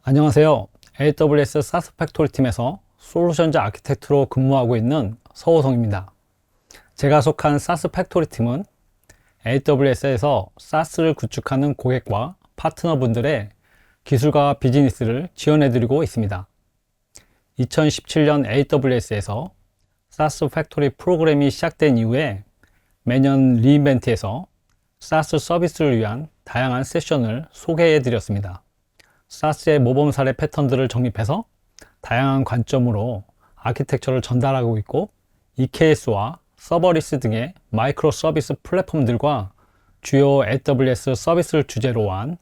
안녕하세요. AWS 사스 팩토리 팀에서 솔루션즈 아키텍트로 근무하고 있는 서호성입니다. 제가 속한 사스 팩토리 팀은 AWS에서 사스를 구축하는 고객과 파트너분들의 기술과 비즈니스를 지원해드리고 있습니다. 2017년 AWS에서 사스 팩토리 프로그램이 시작된 이후에 매년 리인벤트에서 사스 서비스를 위한 다양한 세션을 소개해드렸습니다. 사스의 모범 사례 패턴들을 정립해서 다양한 관점으로 아키텍처를 전달하고 있고 EKS와 서버리스 등의 마이크로 서비스 플랫폼들과 주요 AWS 서비스를 주제로 한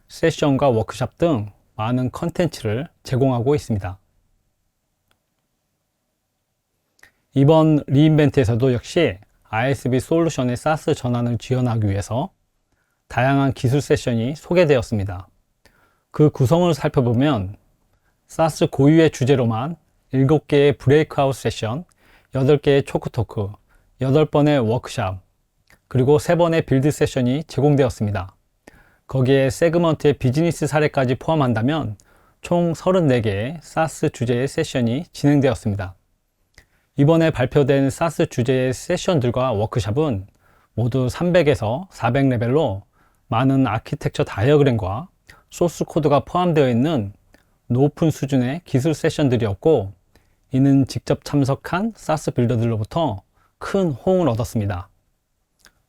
세션과 워크샵 등 많은 컨텐츠를 제공하고 있습니다. 이번 리인벤트에서도 역시 ISV 솔루션의 사스 전환을 지원하기 위해서 다양한 기술 세션이 소개되었습니다. 그 구성을 살펴보면 사스 고유의 주제로만 7개의 브레이크아웃 세션, 8개의 초크토크, 8번의 워크샵, 그리고 3번의 빌드 세션이 제공되었습니다. 거기에 세그먼트의 비즈니스 사례까지 포함한다면 총 34개의 사스 주제의 세션이 진행되었습니다. 이번에 발표된 사스 주제의 세션들과 워크샵은 모두 300에서 400레벨로 많은 아키텍처 다이어그램과 소스 코드가 포함되어 있는 높은 수준의 기술 세션들이었고, 이는 직접 참석한 사스 빌더들로부터 큰 호응을 얻었습니다.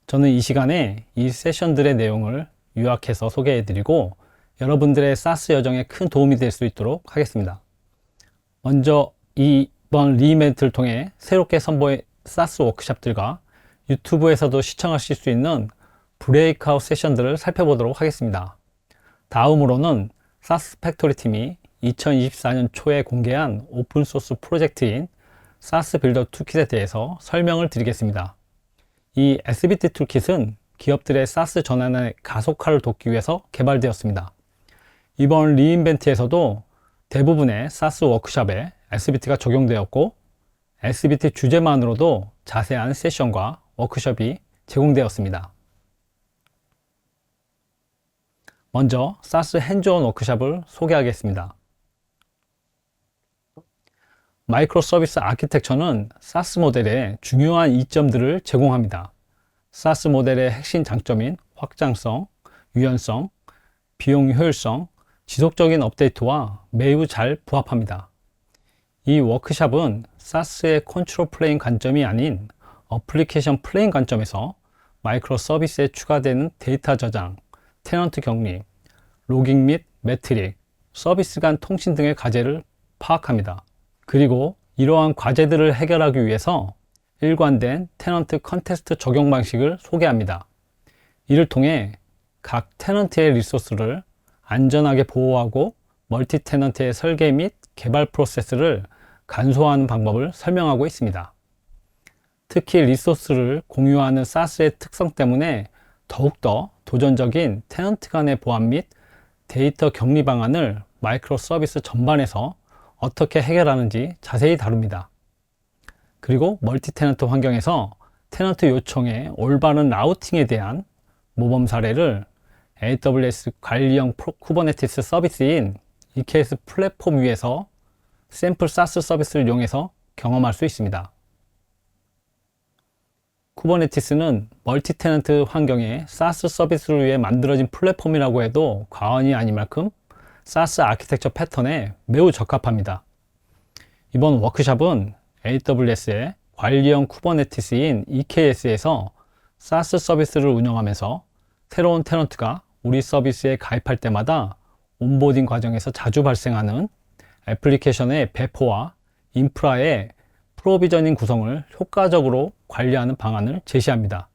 저는 이 시간에 이 세션들의 내용을 요약해서 소개해드리고 여러분들의 사스 여정에 큰 도움이 될 수 있도록 하겠습니다. 먼저 이번 리이벤트를 통해 새롭게 선보인 사스 워크샵들과 유튜브에서도 시청하실 수 있는 브레이크아웃 세션들을 살펴보도록 하겠습니다. 다음으로는 사스 팩토리 팀이 2024년 초에 공개한 오픈소스 프로젝트인 사스 빌더 툴킷에 대해서 설명을 드리겠습니다. 이 SBT 툴킷은 기업들의 사스 전환의 가속화를 돕기 위해서 개발되었습니다. 이번 리인벤트에서도 대부분의 사스 워크샵에 SBT가 적용되었고, SBT 주제만으로도 자세한 세션과 워크숍이 제공되었습니다. 먼저 사스 핸즈온 워크샵을 소개하겠습니다. 마이크로 서비스 아키텍처는 사스 모델의 중요한 이점들을 제공합니다. 사스 모델의 핵심 장점인 확장성, 유연성, 비용 효율성, 지속적인 업데이트와 매우 잘 부합합니다. 이 워크샵은 사스의 컨트롤 플레인 관점이 아닌 어플리케이션 플레인 관점에서 마이크로 서비스에 추가되는 데이터 저장, 테넌트 격리, 로깅 및 매트릭, 서비스 간 통신 등의 과제를 파악합니다. 그리고 이러한 과제들을 해결하기 위해서 일관된 테넌트 컨텍스트 적용 방식을 소개합니다. 이를 통해 각 테넌트의 리소스를 안전하게 보호하고 멀티 테넌트의 설계 및 개발 프로세스를 간소화하는 방법을 설명하고 있습니다. 특히 리소스를 공유하는 사스의 특성 때문에 더욱더 도전적인 테넌트 간의 보안 및 데이터 격리 방안을 마이크로 서비스 전반에서 어떻게 해결하는지 자세히 다룹니다. 그리고 멀티 테넌트 환경에서 테넌트 요청의 올바른 라우팅에 대한 모범 사례를 AWS 관리형 쿠버네티스 서비스인 EKS 플랫폼 위에서 샘플 사스 서비스를 이용해서 경험할 수 있습니다. 쿠버네티스는 멀티 테넌트 환경의 사스 서비스를 위해 만들어진 플랫폼이라고 해도 과언이 아닐 만큼 사스 아키텍처 패턴에 매우 적합합니다. 이번 워크샵은 AWS의 관리형 쿠버네티스인 EKS에서 사스 서비스를 운영하면서 새로운 테넌트가 우리 서비스에 가입할 때마다 온보딩 과정에서 자주 발생하는 애플리케이션의 배포와 인프라의 프로비저닝 구성을 효과적으로 관리하는 방안을 제시합니다.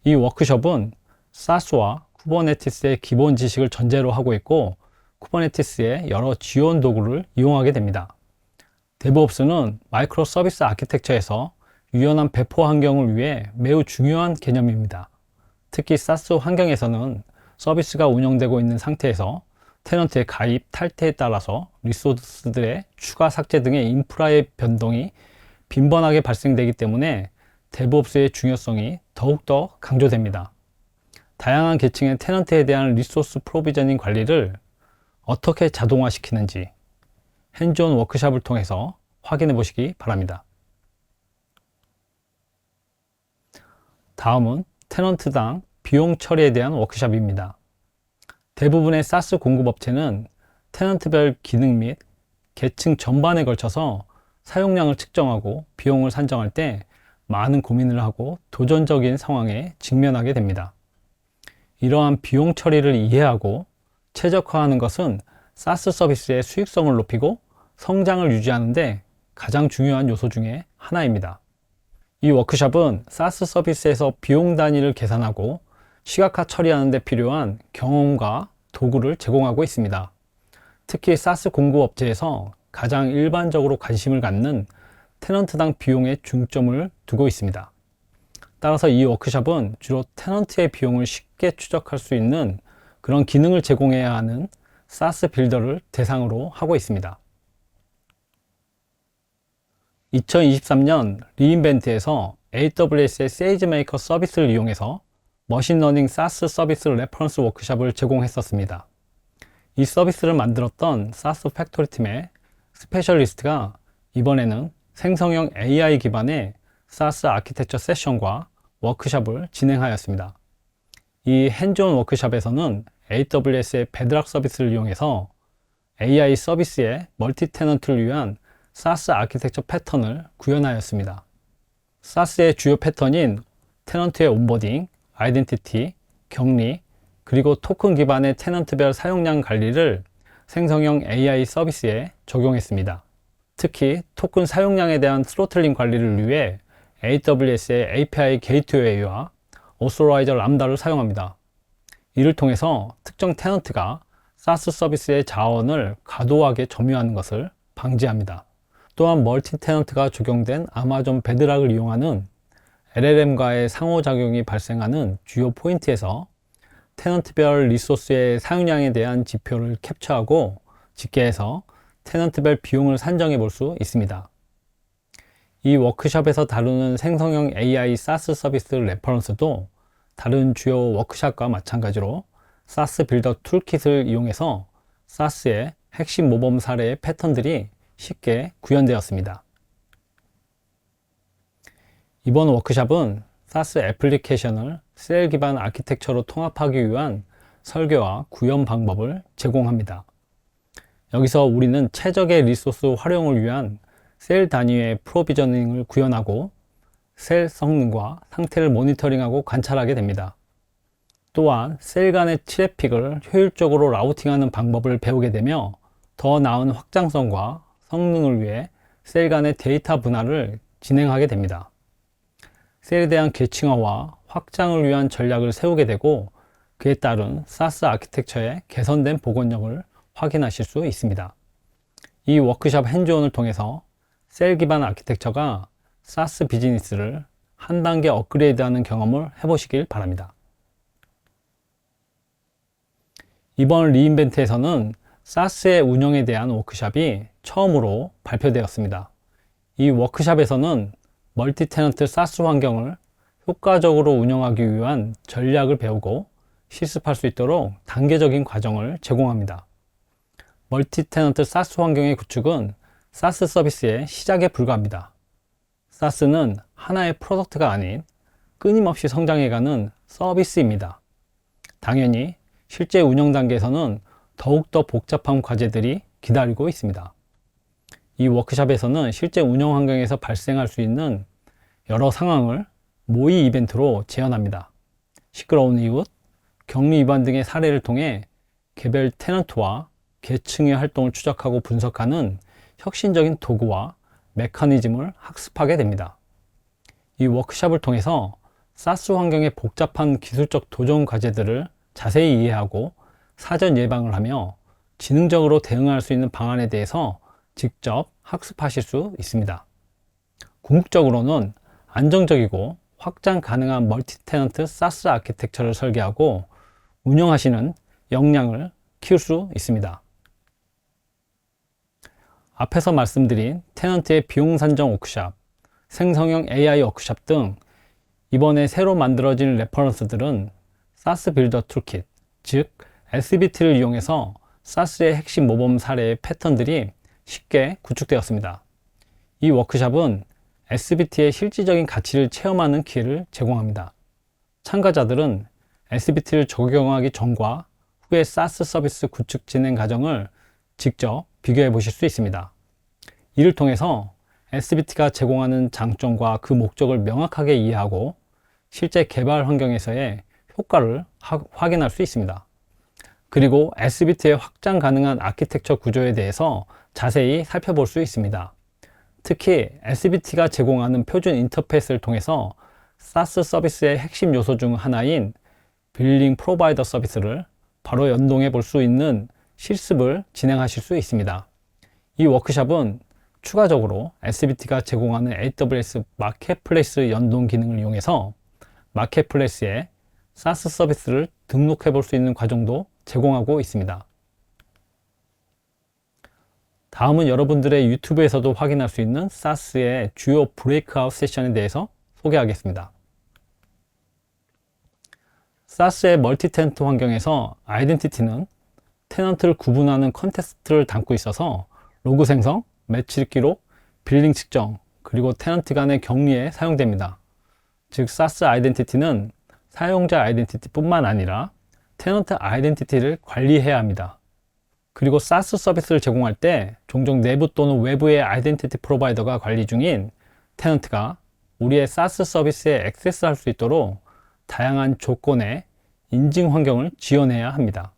이 워크숍은 사스와 쿠버네티스의 기본 지식을 전제로 하고 있고, 쿠버네티스의 여러 지원 도구를 이용하게 됩니다. 데브옵스는 마이크로 서비스 아키텍처에서 유연한 배포 환경을 위해 매우 중요한 개념입니다. 특히 사스 환경에서는 서비스가 운영되고 있는 상태에서 테넌트의 가입, 탈퇴에 따라서 리소스들의 추가 삭제 등의 인프라의 변동이 빈번하게 발생되기 때문에 데브옵스의 중요성이 더욱더 강조됩니다. 다양한 계층의 테넌트에 대한 리소스 프로비저닝 관리를 어떻게 자동화시키는지 핸즈온 워크샵을 통해서 확인해 보시기 바랍니다. 다음은 테넌트당 비용 처리에 대한 워크샵입니다. 대부분의 사스 공급업체는 테넌트별 기능 및 계층 전반에 걸쳐서 사용량을 측정하고 비용을 산정할 때 많은 고민을 하고 도전적인 상황에 직면하게 됩니다. 이러한 비용 처리를 이해하고 최적화하는 것은 사스 서비스의 수익성을 높이고 성장을 유지하는 데 가장 중요한 요소 중에 하나입니다. 이 워크숍은 사스 서비스에서 비용 단위를 계산하고 시각화 처리하는 데 필요한 경험과 도구를 제공하고 있습니다. 특히 사스 공급업체에서 가장 일반적으로 관심을 갖는 테넌트당 비용에 중점을 두고 있습니다. 따라서 이 워크숍은 주로 테넌트의 비용을 쉽게 추적할 수 있는 그런 기능을 제공해야 하는 사스 빌더를 대상으로 하고 있습니다. 2023년 리인벤트에서 AWS의 세이지메이커 서비스를 이용해서 머신러닝 사스 서비스 레퍼런스 워크숍을 제공했었습니다. 이 서비스를 만들었던 사스 팩토리 팀의 스페셜리스트가 이번에는 생성형 AI 기반의 사스 아키텍처 세션과 워크숍을 진행하였습니다. 이 핸즈온 워크숍에서는 AWS의 베드락 서비스를 이용해서 AI 서비스의 멀티 테넌트를 위한 사스 아키텍처 패턴을 구현하였습니다. 사스의 주요 패턴인 테넌트의 온보딩, 아이덴티티, 격리, 그리고 토큰 기반의 테넌트별 사용량 관리를 생성형 AI 서비스에 적용했습니다. 특히 토큰 사용량에 대한 스로틀링 관리를 위해 AWS의 API 게이트웨이와 오소라이저 람다를 사용합니다. 이를 통해서 특정 테넌트가 사스 서비스의 자원을 과도하게 점유하는 것을 방지합니다. 또한 멀티 테넌트가 적용된 아마존 베드락을 이용하는 LLM과의 상호작용이 발생하는 주요 포인트에서 테넌트별 리소스의 사용량에 대한 지표를 캡처하고 집계해서 테넌트별 비용을 산정해 볼 수 있습니다. 이 워크숍에서 다루는 생성형 AI 사스 서비스 레퍼런스도 다른 주요 워크숍과 마찬가지로 사스 빌더 툴킷을 이용해서 사스의 핵심 모범 사례의 패턴들이 쉽게 구현되었습니다. 이번 워크숍은 사스 애플리케이션을 셀 기반 아키텍처로 통합하기 위한 설계와 구현 방법을 제공합니다. 여기서 우리는 최적의 리소스 활용을 위한 셀 단위의 프로비저닝을 구현하고 셀 성능과 상태를 모니터링하고 관찰하게 됩니다. 또한 셀 간의 트래픽을 효율적으로 라우팅하는 방법을 배우게 되며 더 나은 확장성과 성능을 위해 셀 간의 데이터 분할을 진행하게 됩니다. 셀에 대한 계층화와 확장을 위한 전략을 세우게 되고 그에 따른 사스 아키텍처의 개선된 복원력을 확인하실 수 있습니다. 이 워크숍 핸즈온을 통해서 셀 기반 아키텍처가 사스 비즈니스를 한 단계 업그레이드하는 경험을 해보시길 바랍니다. 이번 리인벤트에서는 사스의 운영에 대한 워크숍이 처음으로 발표되었습니다. 이 워크숍에서는 멀티 테넌트 사스 환경을 효과적으로 운영하기 위한 전략을 배우고 실습할 수 있도록 단계적인 과정을 제공합니다. 멀티 테넌트 사스 환경의 구축은 사스 서비스의 시작에 불과합니다. 사스는 하나의 프로덕트가 아닌 끊임없이 성장해가는 서비스입니다. 당연히 실제 운영 단계에서는 더욱더 복잡한 과제들이 기다리고 있습니다. 이 워크숍에서는 실제 운영 환경에서 발생할 수 있는 여러 상황을 모의 이벤트로 재현합니다. 시끄러운 이웃, 격리 위반 등의 사례를 통해 개별 테넌트와 계층의 활동을 추적하고 분석하는 혁신적인 도구와 메커니즘을 학습하게 됩니다. 이 워크숍을 통해서 사스 환경의 복잡한 기술적 도전 과제들을 자세히 이해하고 사전 예방을 하며 지능적으로 대응할 수 있는 방안에 대해서 직접 학습하실 수 있습니다. 궁극적으로는 안정적이고 확장 가능한 멀티 테넌트 사스 아키텍처를 설계하고 운영하시는 역량을 키울 수 있습니다. 앞에서 말씀드린 테넌트의 비용 산정 워크숍, 생성형 AI 워크숍 등 이번에 새로 만들어진 레퍼런스들은 사스 빌더 툴킷, 즉 SBT를 이용해서 사스의 핵심 모범 사례의 패턴들이 쉽게 구축되었습니다. 이 워크샵은 SBT의 실질적인 가치를 체험하는 기회를 제공합니다. 참가자들은 SBT를 적용하기 전과 후의 사스 서비스 구축 진행 과정을 직접 비교해 보실 수 있습니다. 이를 통해서 SBT가 제공하는 장점과 그 목적을 명확하게 이해하고 실제 개발 환경에서의 효과를 확인할 수 있습니다. 그리고 SBT의 확장 가능한 아키텍처 구조에 대해서 자세히 살펴볼 수 있습니다. 특히 SBT가 제공하는 표준 인터페이스를 통해서 사스 서비스의 핵심 요소 중 하나인 빌링 프로바이더 서비스를 바로 연동해 볼 수 있는 실습을 진행하실 수 있습니다. 이 워크샵은 추가적으로 SBT가 제공하는 AWS 마켓플레이스 연동 기능을 이용해서 마켓플레이스에 사스 서비스를 등록해 볼 수 있는 과정도 제공하고 있습니다. 다음은 여러분들의 유튜브에서도 확인할 수 있는 사스의 주요 브레이크아웃 세션에 대해서 소개하겠습니다. 사스의 멀티 테넌트 환경에서 아이덴티티는 테넌트를 구분하는 컨텍스트를 담고 있어서 로그 생성, 매치 기록, 빌링 측정, 그리고 테넌트 간의 격리에 사용됩니다. 즉, 사스 아이덴티티는 사용자 아이덴티티 뿐만 아니라 테넌트 아이덴티티를 관리해야 합니다. 그리고 사스 서비스를 제공할 때 종종 내부 또는 외부의 아이덴티티 프로바이더가 관리 중인 테넌트가 우리의 사스 서비스에 액세스할 수 있도록 다양한 조건의 인증 환경을 지원해야 합니다.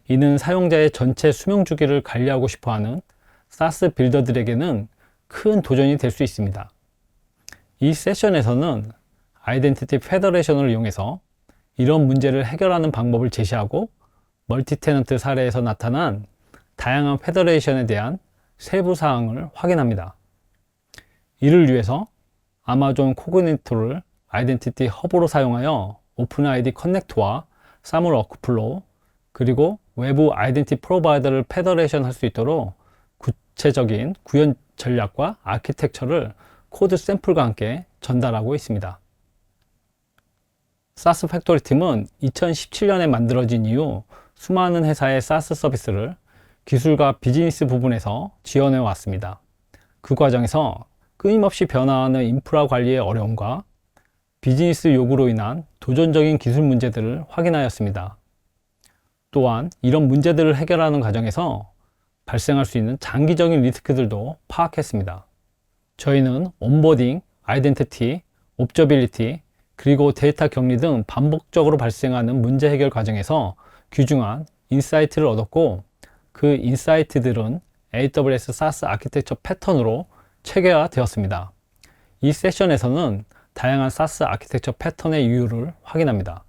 이는 사용자의 전체 수명 주기를 관리하고 싶어하는 사스 빌더들에게는 큰 도전이 될 수 있습니다. 이 세션에서는 아이덴티티 페더레이션을 이용해서 이런 문제를 해결하는 방법을 제시하고 멀티 테넌트 사례에서 나타난 다양한 페더레이션에 대한 세부 사항을 확인합니다. 이를 위해서 아마존 코그니토를 아이덴티티 허브로 사용하여 오픈아이디 커넥트와 사물 워크플로우 그리고 외부 아이덴티티 프로바이더를 페더레이션 할 수 있도록 구체적인 구현 전략과 아키텍처를 코드 샘플과 함께 전달하고 있습니다. 사스 팩토리 팀은 2017년에 만들어진 이후 수많은 회사의 사스 서비스를 기술과 비즈니스 부분에서 지원해 왔습니다. 그 과정에서 끊임없이 변화하는 인프라 관리의 어려움과 비즈니스 요구로 인한 도전적인 기술 문제들을 확인하였습니다. 또한 이런 문제들을 해결하는 과정에서 발생할 수 있는 장기적인 리스크들도 파악했습니다. 저희는 온보딩, 아이덴티티, 옵저빌리티, 그리고 데이터 격리 등 반복적으로 발생하는 문제 해결 과정에서 귀중한 인사이트를 얻었고 그 인사이트들은 AWS 사스 아키텍처 패턴으로 체계화되었습니다. 이 세션에서는 다양한 사스 아키텍처 패턴의 이유를 확인합니다.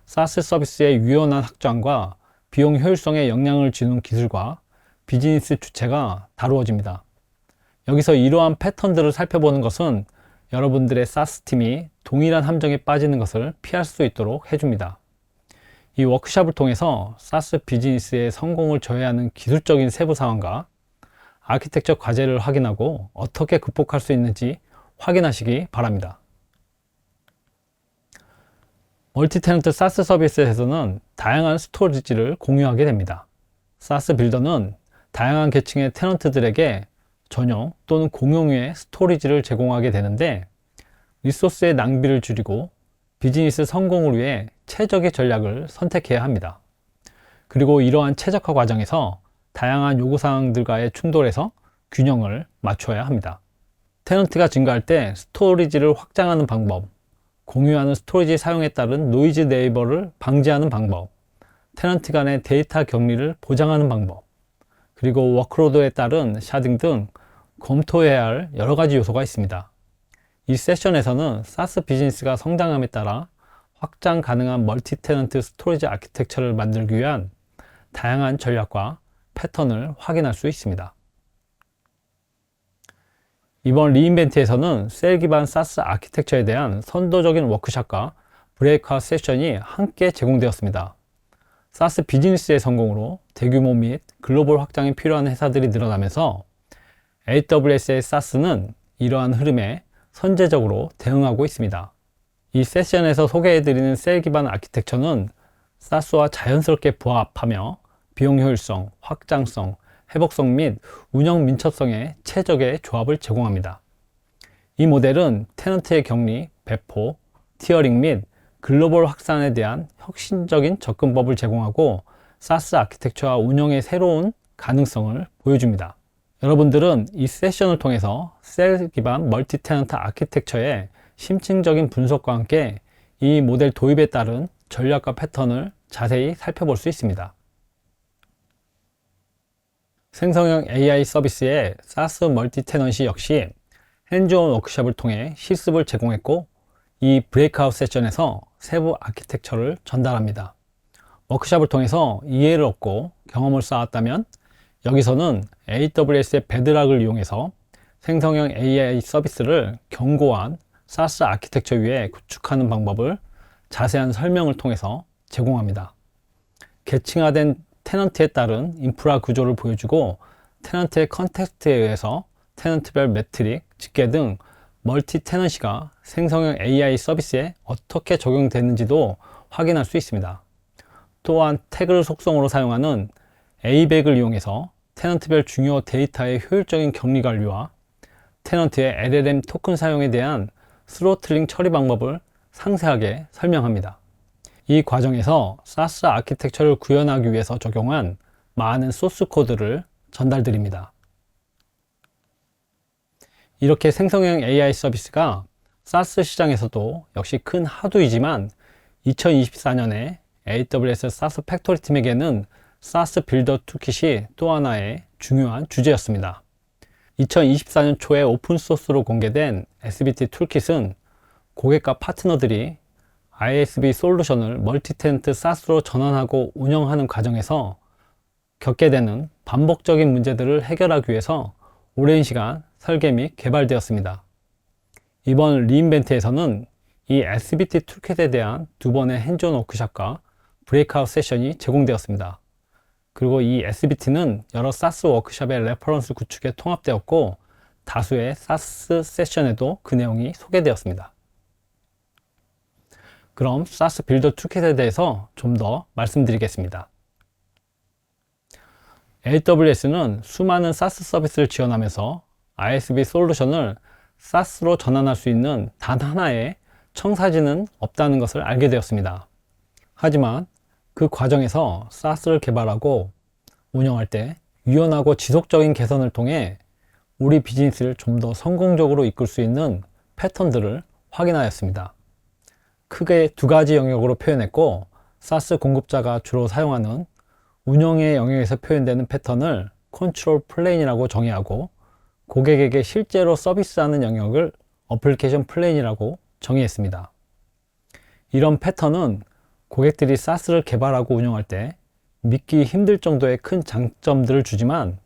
사스 서비스의 유연한 확장과 비용 효율성에 영향을 주는 기술과 비즈니스 주체가 다루어집니다. 여기서 이러한 패턴들을 살펴보는 것은 여러분들의 사스 팀이 동일한 함정에 빠지는 것을 피할 수 있도록 해줍니다. 이 워크샵을 통해서 사스 비즈니스의 성공을 저해하는 기술적인 세부 사항과 아키텍처 과제를 확인하고 어떻게 극복할 수 있는지 확인하시기 바랍니다. 멀티 테넌트 사스 서비스에서는 다양한 스토리지를 공유하게 됩니다. 사스 빌더는 다양한 계층의 테넌트들에게 전용 또는 공용의 스토리지를 제공하게 되는데 리소스의 낭비를 줄이고 비즈니스 성공을 위해 최적의 전략을 선택해야 합니다. 그리고 이러한 최적화 과정에서 다양한 요구사항들과의 충돌에서 균형을 맞춰야 합니다. 테넌트가 증가할 때 스토리지를 확장하는 방법, 공유하는 스토리지 사용에 따른 노이즈 네이버를 방지하는 방법, 테넌트 간의 데이터 격리를 보장하는 방법, 그리고 워크로드에 따른 샤딩 등 검토해야 할 여러 가지 요소가 있습니다. 이 세션에서는 사스 비즈니스가 성장함에 따라 확장 가능한 멀티 테넌트 스토리지 아키텍처를 만들기 위한 다양한 전략과 패턴을 확인할 수 있습니다. 이번 리인벤트에서는 셀 기반 사스 아키텍처에 대한 선도적인 워크샵과 브레이크아웃 세션이 함께 제공되었습니다. 사스 비즈니스의 성공으로 대규모 및 글로벌 확장이 필요한 회사들이 늘어나면서 AWS의 사스는 이러한 흐름에 선제적으로 대응하고 있습니다. 이 세션에서 소개해드리는 셀 기반 아키텍처는 사스와 자연스럽게 부합하며 비용 효율성, 확장성, 회복성 및 운영 민첩성의 최적의 조합을 제공합니다. 이 모델은 테넌트의 격리, 배포, 티어링 및 글로벌 확산에 대한 혁신적인 접근법을 제공하고 사스 아키텍처와 운영의 새로운 가능성을 보여줍니다. 여러분들은 이 세션을 통해서 셀 기반 멀티 테넌트 아키텍처의 심층적인 분석과 함께 이 모델 도입에 따른 전략과 패턴을 자세히 살펴볼 수 있습니다. 생성형 AI 서비스의 사스 멀티 테넌시 역시 핸즈온 워크숍을 통해 실습을 제공했고 이 브레이크아웃 세션에서 세부 아키텍처를 전달합니다. 워크숍을 통해서 이해를 얻고 경험을 쌓았다면 여기서는 AWS의 베드락을 이용해서 생성형 AI 서비스를 견고한 사스 아키텍처 위에 구축하는 방법을 자세한 설명을 통해서 제공합니다. 계층화된 테넌트에 따른 인프라 구조를 보여주고 테넌트의 컨텍스트에 의해서 테넌트별 매트릭, 집계 등 멀티 테넌시가 생성형 AI 서비스에 어떻게 적용되는지도 확인할 수 있습니다. 또한 태그를 속성으로 사용하는 ABAC을 이용해서 테넌트별 중요 데이터의 효율적인 격리 관리와 테넌트의 LLM 토큰 사용에 대한 스로틀링 처리 방법을 상세하게 설명합니다. 이 과정에서 사스 아키텍처를 구현하기 위해서 적용한 많은 소스 코드를 전달드립니다. 이렇게 생성형 AI 서비스가 사스 시장에서도 역시 큰 화두이지만 2024년에 AWS 사스 팩토리 팀에게는 사스 빌더 툴킷이 또 하나의 중요한 주제였습니다. 2024년 초에 오픈소스로 공개된 SBT 툴킷은 고객과 파트너들이 ISV 솔루션을 멀티 테넌트 사스로 전환하고 운영하는 과정에서 겪게 되는 반복적인 문제들을 해결하기 위해서 오랜 시간 설계 및 개발되었습니다. 이번 리인벤트에서는 이 SBT 툴킷에 대한 두 번의 핸즈온 워크숍과 브레이크아웃 세션이 제공되었습니다. 그리고 이 SBT는 여러 사스 워크숍의 레퍼런스 구축에 통합되었고 다수의 사스 세션에도 그 내용이 소개되었습니다. 그럼 사스 빌더 툴킷에 대해서 좀 더 말씀드리겠습니다. AWS는 수많은 사스 서비스를 지원하면서 ISV 솔루션을 사스로 전환할 수 있는 단 하나의 청사진은 없다는 것을 알게 되었습니다. 하지만 그 과정에서 사스를 개발하고 운영할 때 유연하고 지속적인 개선을 통해 우리 비즈니스를 좀 더 성공적으로 이끌 수 있는 패턴들을 확인하였습니다. 크게 두 가지 영역으로 표현했고 사스 공급자가 주로 사용하는 운영의 영역에서 표현되는 패턴을 컨트롤 플레인이라고 정의하고 고객에게 실제로 서비스하는 영역을 어플리케이션 플레인이라고 정의했습니다. 이런 패턴은 고객들이 사스를 개발하고 운영할 때 믿기 힘들 정도의 큰 장점들을 주지만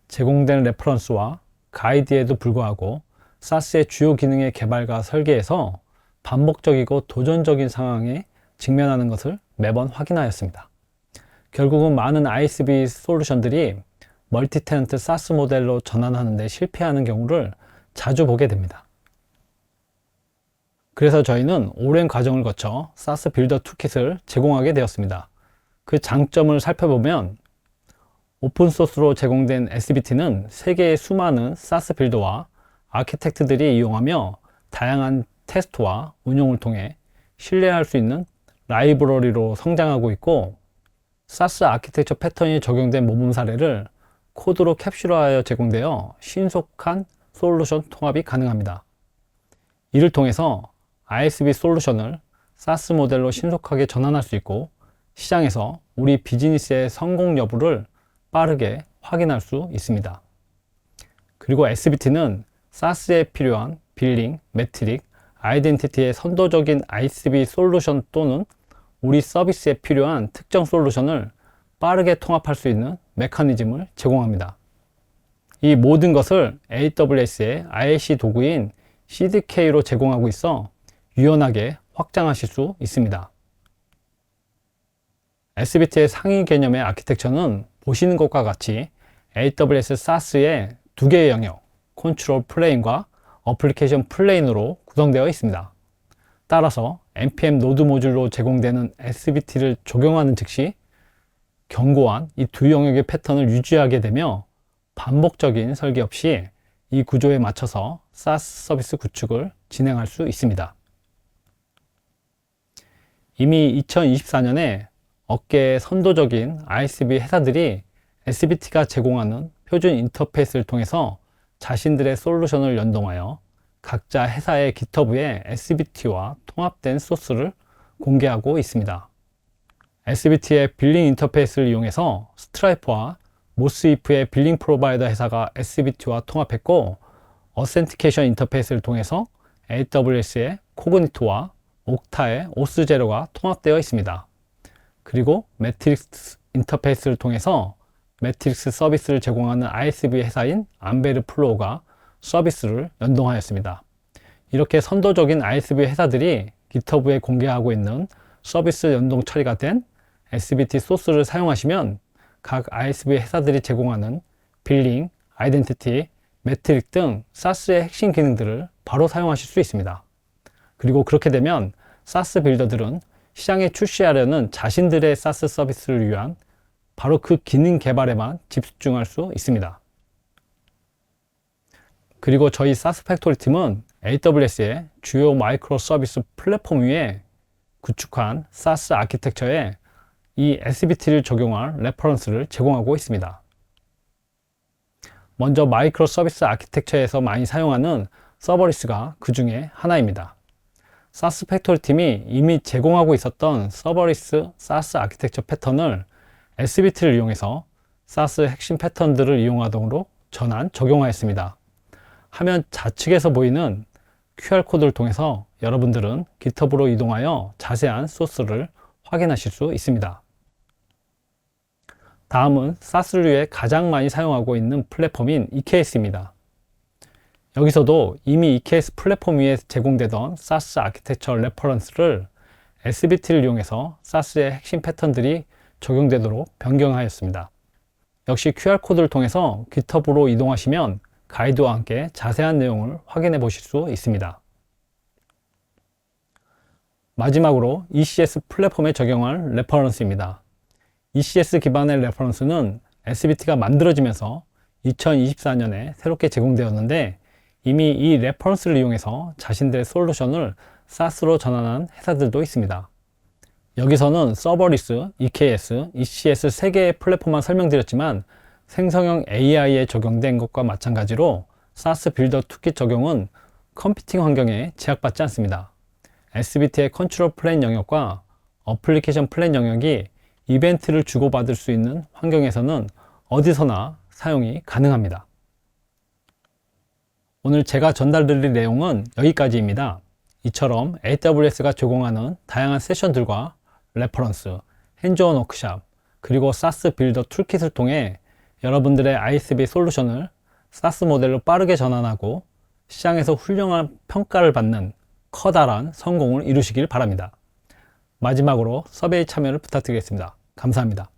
제공된 레퍼런스와 가이드에도 불구하고 사스의 주요 기능의 개발과 설계에서 반복적이고 도전적인 상황에 직면하는 것을 매번 확인하였습니다. 결국은 많은 ISV 솔루션들이 멀티 테넌트 사스 모델로 전환하는 데 실패하는 경우를 자주 보게 됩니다. 그래서 저희는 오랜 과정을 거쳐 사스 빌더 툴킷을 제공하게 되었습니다. 그 장점을 살펴보면 오픈소스로 제공된 SBT는 세계의 수많은 사스 빌더와 아키텍트들이 이용하며 다양한 테스트와 운용을 통해 신뢰할 수 있는 라이브러리로 성장하고 있고 사스 아키텍처 패턴이 적용된 모범 사례를 코드로 캡슐화하여 제공되어 신속한 솔루션 통합이 가능합니다. 이를 통해서 ISV 솔루션을 사스 모델로 신속하게 전환할 수 있고 시장에서 우리 비즈니스의 성공 여부를 빠르게 확인할 수 있습니다. 그리고 SBT는 사스에 필요한 빌링, 매트릭, 아이덴티티의 선도적인 ISV 솔루션 또는 우리 서비스에 필요한 특정 솔루션을 빠르게 통합할 수 있는 메커니즘을 제공합니다. 이 모든 것을 AWS의 IAC 도구인 CDK로 제공하고 있어 유연하게 확장하실 수 있습니다. SBT의 상위 개념의 아키텍처는 보시는 것과 같이 AWS SaaS의 두 개의 영역, 컨트롤 플레인과 어플리케이션 플레인으로 구성되어 있습니다. 따라서 npm 노드 모듈로 제공되는 SBT를 적용하는 즉시 견고한 이 두 영역의 패턴을 유지하게 되며 반복적인 설계 없이 이 구조에 맞춰서 SaaS 서비스 구축을 진행할 수 있습니다. 이미 2024년에 업계의 선도적인 ISV 회사들이 SBT가 제공하는 표준 인터페이스를 통해서 자신들의 솔루션을 연동하여 각자 회사의 GitHub에 SBT와 통합된 소스를 공개하고 있습니다. SBT의 빌링 인터페이스를 이용해서 스트라이프와 모스이프의 빌링 프로바이더 회사가 SBT와 통합했고, 어센티케이션 인터페이스를 통해서 AWS의 코그니토와 옥타의 오스제로가 통합되어 있습니다. 그리고 매트릭스 인터페이스를 통해서 매트릭스 서비스를 제공하는 ISV 회사인 암베르 플로우가 서비스를 연동하였습니다. 이렇게 선도적인 ISV 회사들이 GitHub에 공개하고 있는 서비스 연동 처리가 된 SBT 소스를 사용하시면 각 ISV 회사들이 제공하는 빌링, 아이덴티티, 매트릭 등 SaaS의 핵심 기능들을 바로 사용하실 수 있습니다. 그리고 그렇게 되면 SaaS 빌더들은 시장에 출시하려는 자신들의 SaaS 서비스를 위한 바로 그 기능 개발에만 집중할 수 있습니다. 그리고 저희 SaaS 팩토리 팀은 AWS의 주요 마이크로 서비스 플랫폼 위에 구축한 SaaS 아키텍처에 이 SBT를 적용할 레퍼런스를 제공하고 있습니다. 먼저 마이크로 서비스 아키텍처에서 많이 사용하는 서버리스가 그 중에 하나입니다. SaaS 팩토리 팀이 이미 제공하고 있었던 서버리스 SaaS 아키텍처 패턴을 SBT를 이용해서 SaaS 핵심 패턴들을 이용하도록 전환 적용하였습니다. 화면 좌측에서 보이는 QR코드를 통해서 여러분들은 GitHub으로 이동하여 자세한 소스를 확인하실 수 있습니다. 다음은 SaaS를 위해 가장 많이 사용하고 있는 플랫폼인 EKS입니다. 여기서도 이미 EKS 플랫폼 위에 제공되던 SaaS 아키텍처 레퍼런스를 SBT를 이용해서 SaaS의 핵심 패턴들이 적용되도록 변경하였습니다. 역시 QR코드를 통해서 GitHub으로 이동하시면 가이드와 함께 자세한 내용을 확인해 보실 수 있습니다. 마지막으로 ECS 플랫폼에 적용할 레퍼런스입니다. ECS 기반의 레퍼런스는 SBT가 만들어지면서 2024년에 새롭게 제공되었는데, 이미 이 레퍼런스를 이용해서 자신들의 솔루션을 SaaS로 전환한 회사들도 있습니다. 여기서는 서버리스, EKS, ECS 3개의 플랫폼만 설명드렸지만 생성형 AI에 적용된 것과 마찬가지로 SaaS 빌더 툴킷 적용은 컴퓨팅 환경에 제약받지 않습니다. SBT의 컨트롤 플레인 영역과 어플리케이션 플레인 영역이 이벤트를 주고받을 수 있는 환경에서는 어디서나 사용이 가능합니다. 오늘 제가 전달드릴 내용은 여기까지입니다. 이처럼 AWS가 제공하는 다양한 세션들과 레퍼런스, 핸즈온 워크샵, 그리고 SaaS 빌더 툴킷을 통해 여러분들의 ISV 솔루션을 SaaS 모델로 빠르게 전환하고 시장에서 훌륭한 평가를 받는 커다란 성공을 이루시길 바랍니다. 마지막으로 서베이 참여를 부탁드리겠습니다. 감사합니다.